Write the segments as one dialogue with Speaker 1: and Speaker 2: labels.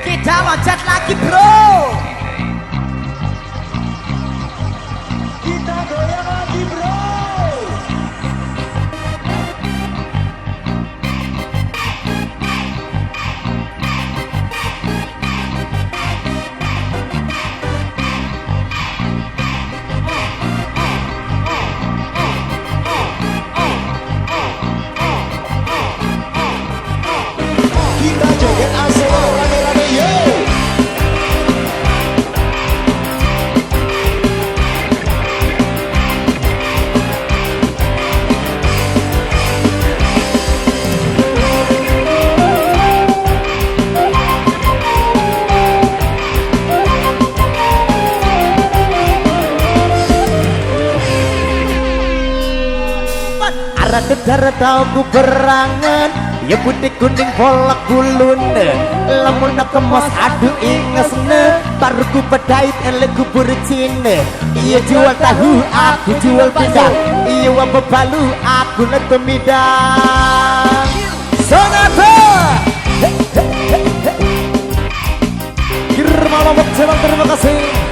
Speaker 1: Kita loncat lagi bro.
Speaker 2: Kita goyang lagi bro. Kita joget asal rame-rame yo.
Speaker 1: Arah dedar tau ku berangan, ya putih kuning polak bulune. Lamun nak kemos adu ingesne, baru ku pedait elek ku bercine. Iya jual tahu, aku jual pisang. Iya wabah balu, aku netemidang. Sonata Girma Lombok Jalan, terima kasih.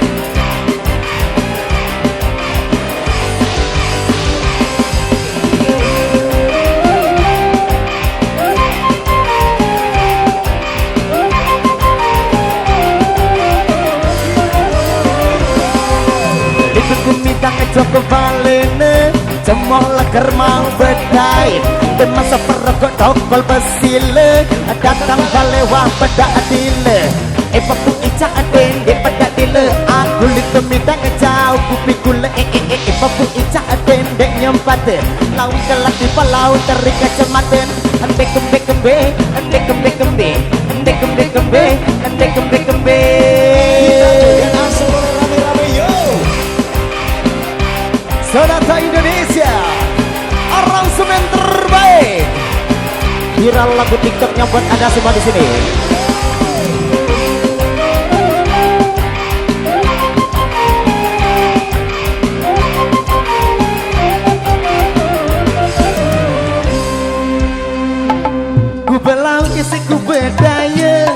Speaker 1: Kumitang Joko Valene cemol leger mau bedai dan masa perokok tokol besile datang balewah pada adile papu ica adende pada dile aku lihat kumitang jauh kupikule papu ica adende nyempate laun kelak di palau terik kecematen ande kembe kembe ande kembe kembe ande kembe kembe ande kembe kembe. Sonata Indonesia, aransemen terbaik. Viral lagu TikToknya buat Anda semua di sini. Ku belau isi ku bedaya,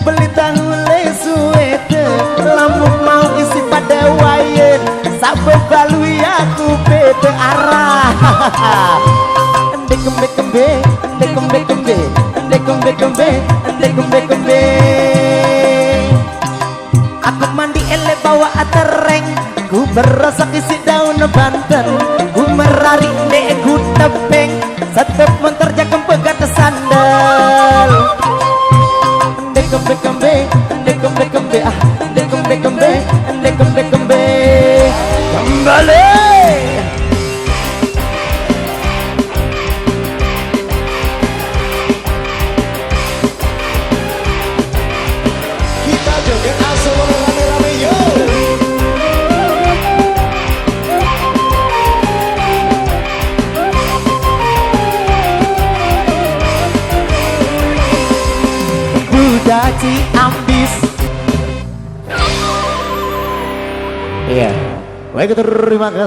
Speaker 1: beli tahu lesuete, lamun mau isi pada wayen. Sampai balu aku beda arah. Ende kembe kembe, ende kembe kembe, ende kembe kembe, ende kembe kembe. Aku mandi ele bawa atereng, ku berasa isi daun banten, ku merari ne ku tepeng, setep montor jakem pegat sandal. Ende kembe kembe, ende kembe kembe, ah ende kembe kembe, ende kembe kembe. Kembali
Speaker 2: Kita joget asal rame-rame yo.
Speaker 1: Budaci ambis. Iya. Baik, terima kasih.